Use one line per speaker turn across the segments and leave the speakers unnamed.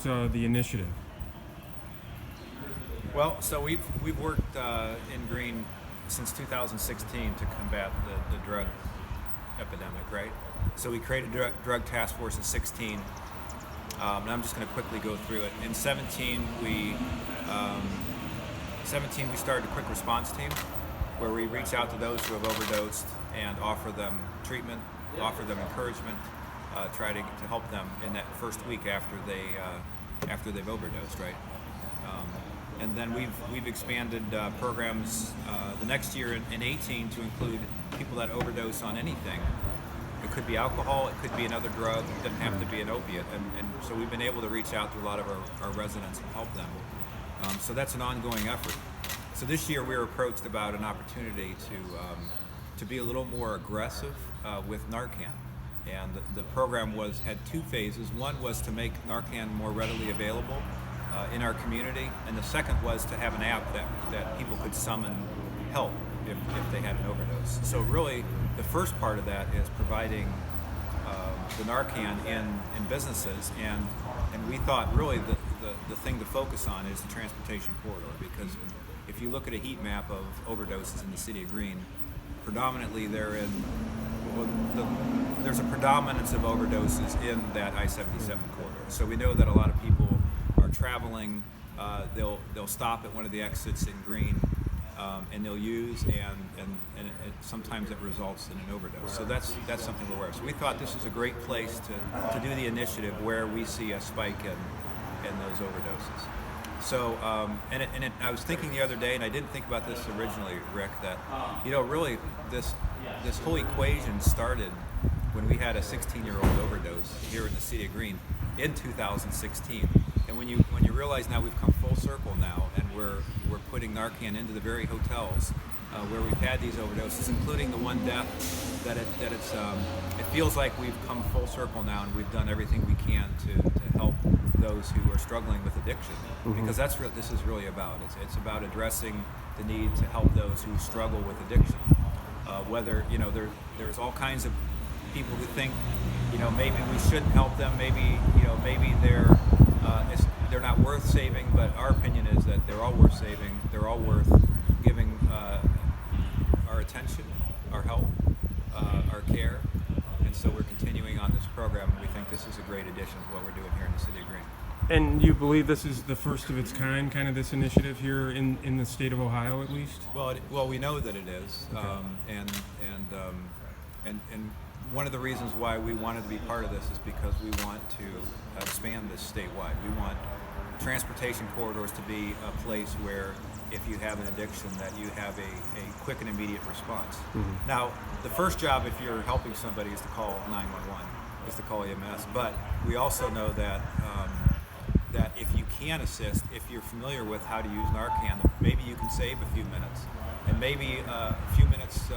about the initiative?
Well, so we've worked in Greene since 2016 to combat the drug epidemic, right? So we created a drug task force in 16, and I'm just going to quickly go through it. In 17, we started a quick response team where we reach out to those who have overdosed and offer them treatment, offer them encouragement, try to help them in that first week after they've overdosed, right? And then we've expanded programs the next year in 18 to include people that overdose on anything. It could be alcohol, it could be another drug, it doesn't have to be an opiate. And so we've been able to reach out to a lot of our residents and help them. So that's an ongoing effort. So this year we were approached about an opportunity to be a little more aggressive with Narcan. And the program had two phases. One was to make Narcan more readily available in our community, and the second was to have an app that people could summon help if they had an overdose. So really, the first part of that is providing the Narcan in businesses, and we thought really the thing to focus on is the transportation corridor, because if you look at a heat map of overdoses in the city of Greene, predominantly there's a predominance of overdoses in that I-77 corridor. So we know that a lot of people are traveling, they'll stop at one of the exits in Greene, and they'll use, and sometimes it results in an overdose. So that's something we're aware of. So we thought this is a great place to do the initiative where we see a spike in those overdoses. So, I was thinking the other day, and I didn't think about this originally, Rick, that, really this whole equation started when we had a 16-year-old overdose here in the city of Greene in 2016. And when you realize now we've come full circle now, and we're putting Narcan into the very hotels where we've had these overdoses, including the one death, it feels like we've come full circle now, and we've done everything we can to help those who are struggling with addiction, because that's what this is really about. It's about addressing the need to help those who struggle with addiction. Whether there's all kinds of people who think maybe we shouldn't help them, maybe they're not worth saving, but our opinion is that they're all worth saving. They're all worth giving our attention, our help, our care, and so we're continuing on this program. We think this is a great addition to what we're doing here in the city of Greene.
And you believe this is the first of its kind of this initiative here in the state of Ohio, at least?
Well, we know that it is,
Okay.
And one of the reasons why we wanted to be part of this is because we want to expand this statewide. We want transportation corridors to be a place where, if you have an addiction, that you have a quick and immediate response.
Mm-hmm.
Now, the first job, if you're helping somebody, is to call 911, is to call EMS. But we also know that that if you can assist, if you're familiar with how to use Narcan, maybe you can save a few minutes, and maybe a few minutes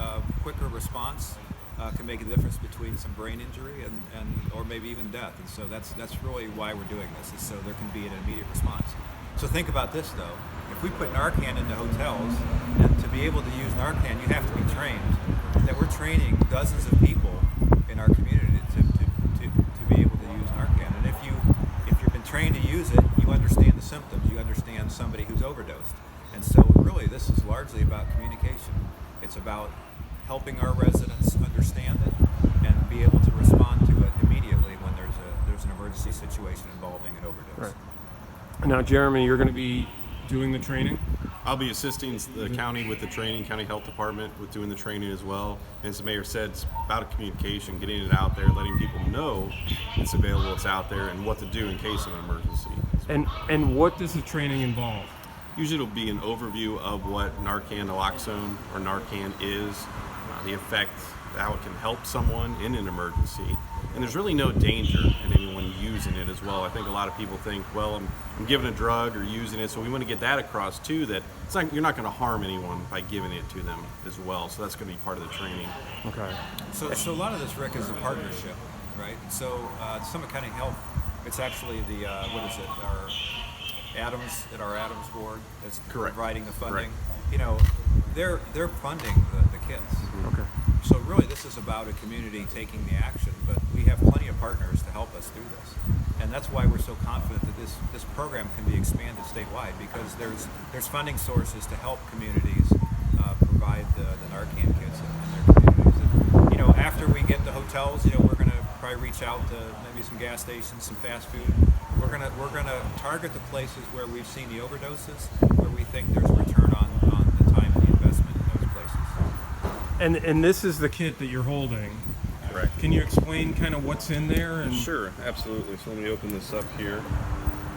quicker response can make a difference between some brain injury and or maybe even death. And so that's really why we're doing this, is so there can be an immediate response. So think about this though: if we put Narcan into hotels, and to be able to use Narcan, you have to be trained. That we're training dozens of people in our community to be able to use Narcan. And if you've been trained to use it, you understand the symptoms. You understand somebody who's overdosed. And so really, this is largely about communication. It's about helping our residents understand it and be able to respond to it immediately when there's an emergency situation involving an overdose.
Right. Now, Jeremy, you're going to be doing the training?
I'll be assisting the county with the training, county health department with doing the training as well. And as the mayor said, it's about communication, getting it out there, letting people know it's available, it's out there, and what to do in case of an emergency.
And what does the training involve?
Usually it'll be an overview of what Narcan naloxone or Narcan is, the effect, how it can help someone in an emergency. And there's really no danger in anyone using it as well. I think a lot of people think, well, I'm giving a drug or using it, so we want to get that across too, that you're not going to harm anyone by giving it to them as well. So that's going to be part of the training.
Okay.
So a lot of this, Rick, is a partnership, right? So Summit County Health, it's actually the our Adams board that's
Correct.
providing the funding.
Correct.
They're funding the kids.
Okay.
So really, this is about a community taking the action, but we we have plenty of partners to help us through this. And that's why we're so confident that this program can be expanded statewide, because there's funding sources to help communities provide the Narcan kits in their communities. And, after we get the hotels, we're going to probably reach out to maybe some gas stations, some fast food. We're gonna target the places where we've seen the overdoses, where we think there's a return on the time and the investment in those places.
And this is the kit that you're holding.
Correct.
Can you explain kind of what's in there? And
Sure, absolutely. So let me open this up here.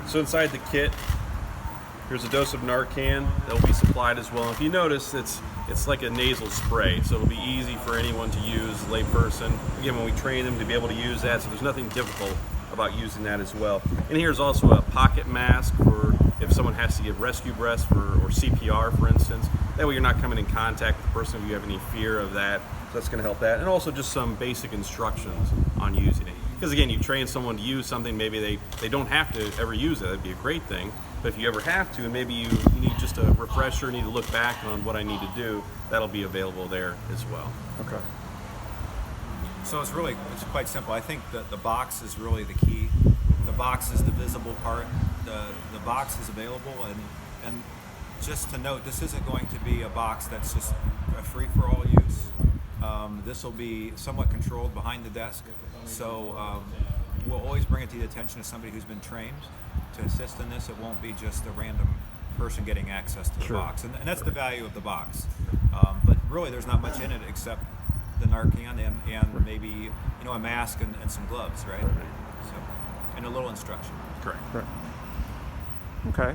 So inside the kit, here's a dose of Narcan that will be supplied as well. If you notice, it's like a nasal spray, so it'll be easy for anyone to use, layperson. Again, when we train them to be able to use that, so there's nothing difficult about using that as well. And here's also a pocket mask for if someone has to give rescue breaths or CPR, for instance. That way you're not coming in contact with the person if you have any fear of that. So that's going to help that. And also just some basic instructions on using it. Because again, you train someone to use something, maybe they don't have to ever use it. That'd be a great thing. But if you ever have to, and maybe you need just a refresher, need to look back on what I need to do, that'll be available there as well.
okay.
So it's quite simple. I think that the box is really the key. The box is the visible part. The box is available, and just to note, this isn't going to be a box that's just a free-for-all use. This will be somewhat controlled behind the desk. So we'll always bring it to the attention of somebody who's been trained to assist in this. It won't be just a random person getting access to the
Sure.
box, and that's the value of the box. But really, there's not much in it except the Narcan and maybe a mask and some gloves, right? So, and a little instruction.
Correct.
Okay.